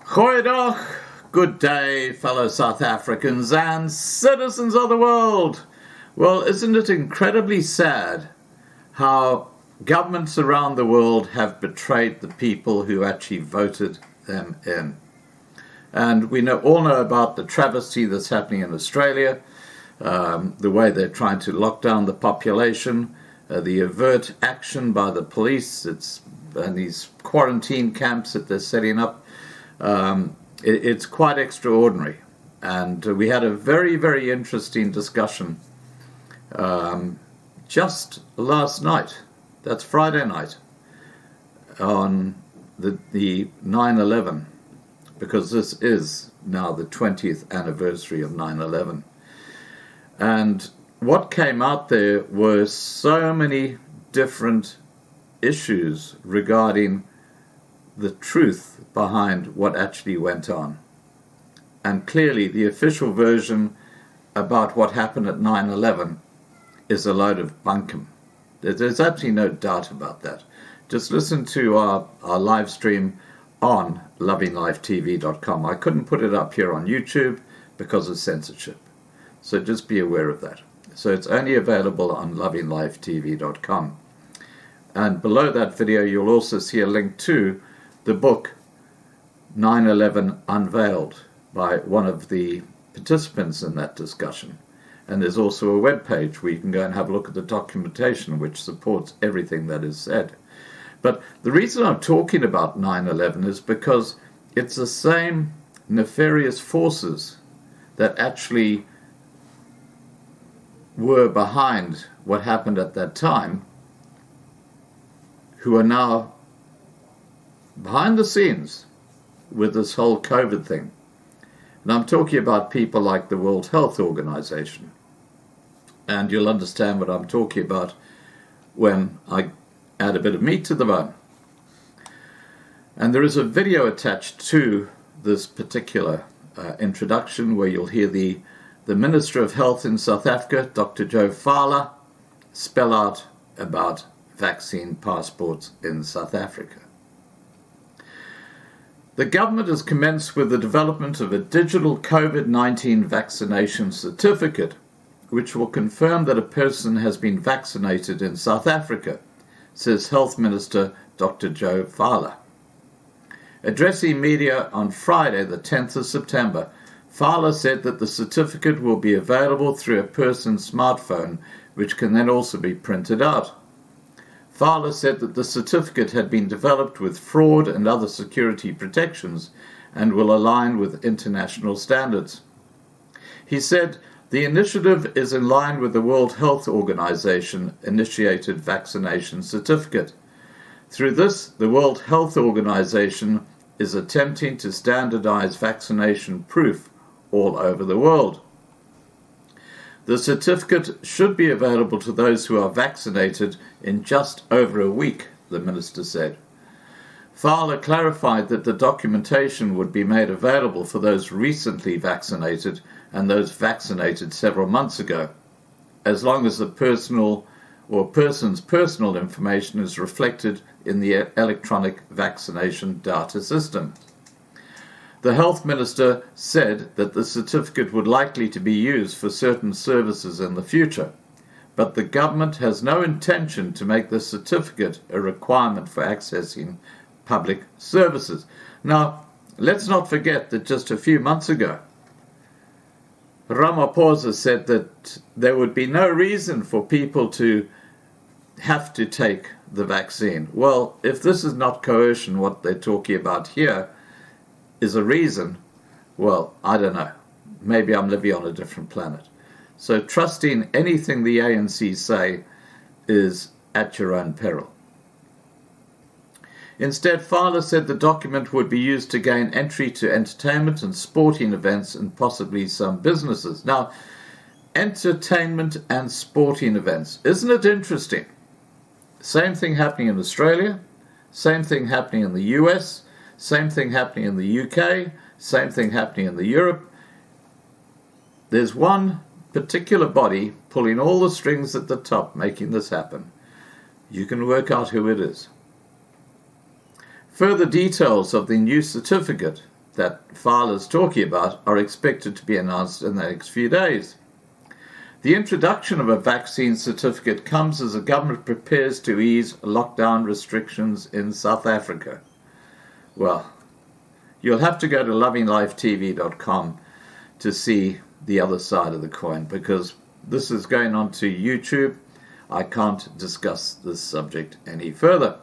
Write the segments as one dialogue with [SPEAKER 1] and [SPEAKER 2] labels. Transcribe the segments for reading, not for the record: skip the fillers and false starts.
[SPEAKER 1] Goeiedag, good day, fellow South Africans and citizens of the world. Well, isn't it incredibly sad how governments around the world have betrayed the people who actually voted them in? And we all know about the travesty that's happening in Australia, the way they're trying to lock down the population, the overt action by the police, and these quarantine camps that they're setting up. It's quite extraordinary. And we had a very, very interesting discussion just last night. That's Friday night on the 9/11, because this is now the 20th anniversary of 9/11. And what came out there were so many different issues regarding the truth behind what actually went on. And clearly the official version about what happened at 9/11 is a load of bunkum. There's absolutely no doubt about that. Just listen to our live stream on lovinglifetv.com. I couldn't put it up here on YouTube because of censorship. So just be aware of that. So it's only available on lovinglifetv.com. And below that video, you'll also see a link to the book 9/11 Unveiled by one of the participants in that discussion. And there's also a web page where you can go and have a look at the documentation which supports everything that is said. But the reason I'm talking about 9/11 is because it's the same nefarious forces that actually were behind what happened at that time, who are now behind the scenes with this whole COVID thing. And I'm talking about people like the World Health Organization. And you'll understand what I'm talking about when I add a bit of meat to the bone. And there is a video attached to this particular introduction where you'll hear the Minister of Health in South Africa, Dr Joe Phaahla, spell out about vaccine passports in South Africa. The government has commenced with the development of a digital COVID-19 vaccination certificate, which will confirm that a person has been vaccinated in South Africa, says Health Minister Dr Joe Phaahla. Addressing media on Friday, the 10th of September, Phaahla said that the certificate will be available through a person's smartphone, which can then also be printed out. Phaahla said that the certificate had been developed with fraud and other security protections and will align with international standards. He said the initiative is in line with the World Health Organization initiated vaccination certificate. Through this, the World Health Organization is attempting to standardize vaccination proof all over the world. The certificate should be available to those who are vaccinated in just over a week, the minister said. Phaahla clarified that the documentation would be made available for those recently vaccinated and those vaccinated several months ago, as long as the person's personal information is reflected in the electronic vaccination data system. The health minister said that the certificate would likely to be used for certain services in the future, but the government has no intention to make the certificate a requirement for accessing public services. Now, let's not forget that just a few months ago, Ramaphosa said that there would be no reason for people to have to take the vaccine. Well, if this is not coercion, what they're talking about here is a reason, well, I don't know. Maybe I'm living on a different planet. So trusting anything the ANC say is at your own peril. Instead, Phaahla said the document would be used to gain entry to entertainment and sporting events and possibly some businesses. Now, entertainment and sporting events. Isn't it interesting? Same thing happening in Australia, same thing happening in the US, same thing happening in the UK, same thing happening in the Europe. There's one particular body pulling all the strings at the top, making this happen. You can work out who it is. Further details of the new certificate that Phaahla is talking about are expected to be announced in the next few days. The introduction of a vaccine certificate comes as the government prepares to ease lockdown restrictions in South Africa. Well, you'll have to go to lovinglifetv.com to see the other side of the coin, because this is going on to YouTube. I can't discuss this subject any further.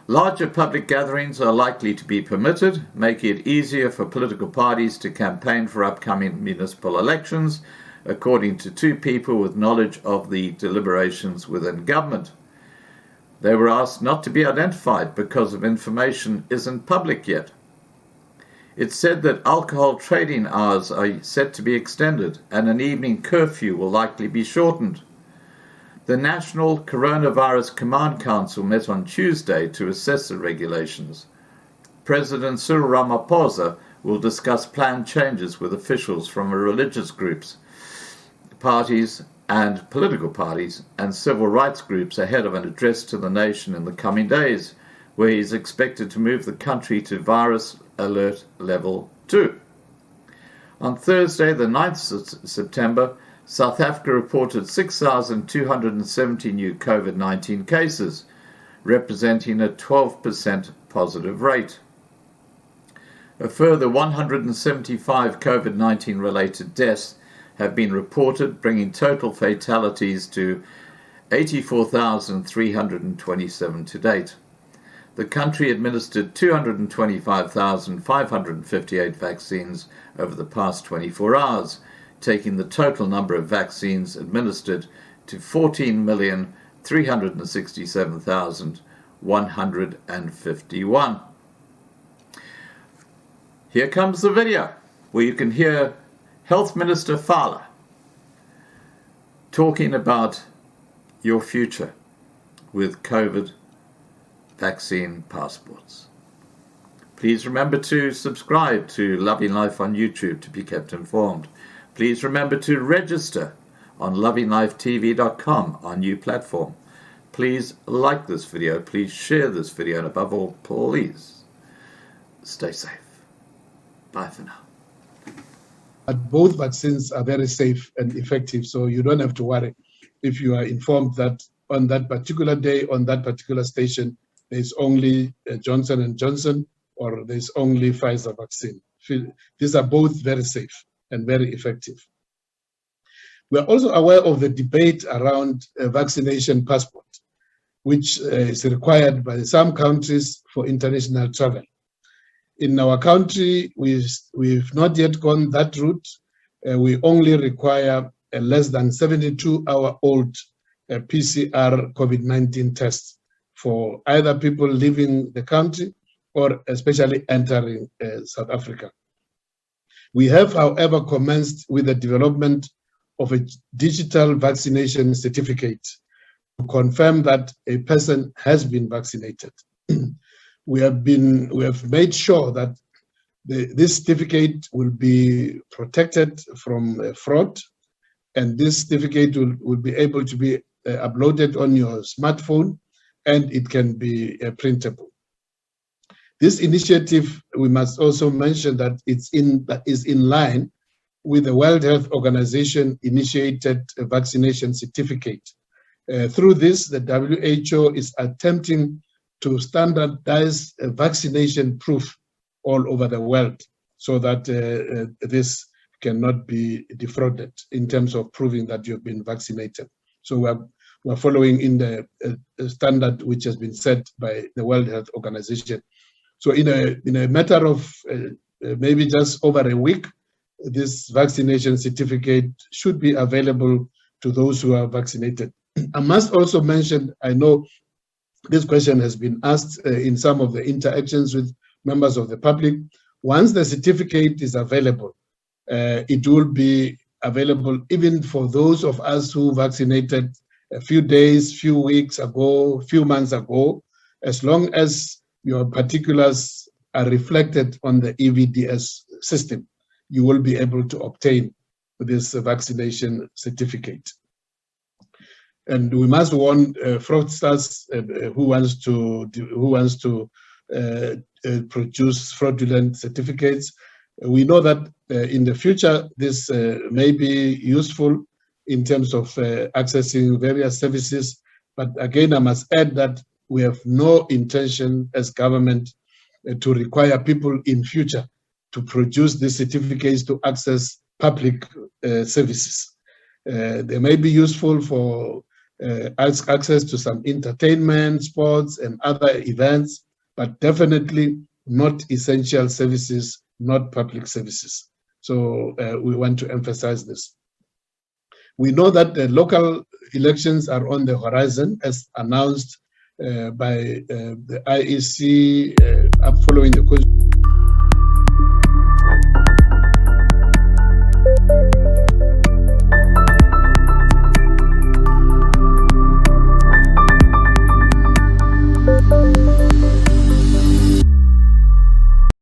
[SPEAKER 1] Larger public gatherings are likely to be permitted, making it easier for political parties to campaign for upcoming municipal elections, according to two people with knowledge of the deliberations within government. They were asked not to be identified because of information isn't public yet. It's said that alcohol trading hours are set to be extended and an evening curfew will likely be shortened. The National Coronavirus Command Council met on Tuesday to assess the regulations. President Cyril Ramaphosa will discuss planned changes with officials from religious groups, parties and political parties and civil rights groups ahead of an address to the nation in the coming days, where he is expected to move the country to virus alert level 2. On Thursday, the 9th of September, South Africa reported 6,270 new COVID-19 cases, representing a 12% positive rate. A further 175 COVID-19 related deaths have been reported, bringing total fatalities to 84,327 to date. The country administered 225,558 vaccines over the past 24 hours, taking the total number of vaccines administered to 14,367,151. Here comes the video where you can hear Health Minister Phaahla talking about your future with COVID vaccine passports. Please remember to subscribe to Loving Life on YouTube to be kept informed. Please remember to register on lovinglifetv.com, our new platform. Please like this video, please share this video, and above all, please stay safe. Bye for now.
[SPEAKER 2] But both vaccines are very safe and effective, so you don't have to worry if you are informed that on that particular day, on that particular station, there's only Johnson & Johnson or there's only Pfizer vaccine. These are both very safe and very effective. We are also aware of the debate around a vaccination passport, which is required by some countries for international travel. In our country, we've not yet gone that route. We only require a less than 72-hour-old PCR COVID-19 test for either people leaving the country or especially entering South Africa. We have, however, commenced with the development of a digital vaccination certificate to confirm that a person has been vaccinated. We have made sure that this certificate will be protected from fraud, and this certificate will be able to be uploaded on your smartphone, and it can be printable. This initiative, we must also mention that is in line with the World Health Organization initiated vaccination certificate. Through this, the WHO is attempting to standardize vaccination proof all over the world so that this cannot be defrauded in terms of proving that you've been vaccinated. So we're following in the standard which has been set by the World Health Organization. So in a matter of maybe just over a week, this vaccination certificate should be available to those who are vaccinated. I must also mention, I know this question has been asked in some of the interactions with members of the public. Once the certificate is available, it will be available even for those of us who vaccinated a few days, few weeks ago, few months ago, as long as your particulars are reflected on the EVDS system, you will be able to obtain this vaccination certificate. And we must warn fraudsters who wants to produce fraudulent certificates. We know that in the future, this may be useful in terms of accessing various services. But again, I must add that we have no intention as government to require people in future to produce these certificates to access public services. They may be useful for access to some entertainment, sports, and other events, but definitely not essential services, not public services. So we want to emphasize this. We know that the local elections are on the horizon, as announced by the IEC following the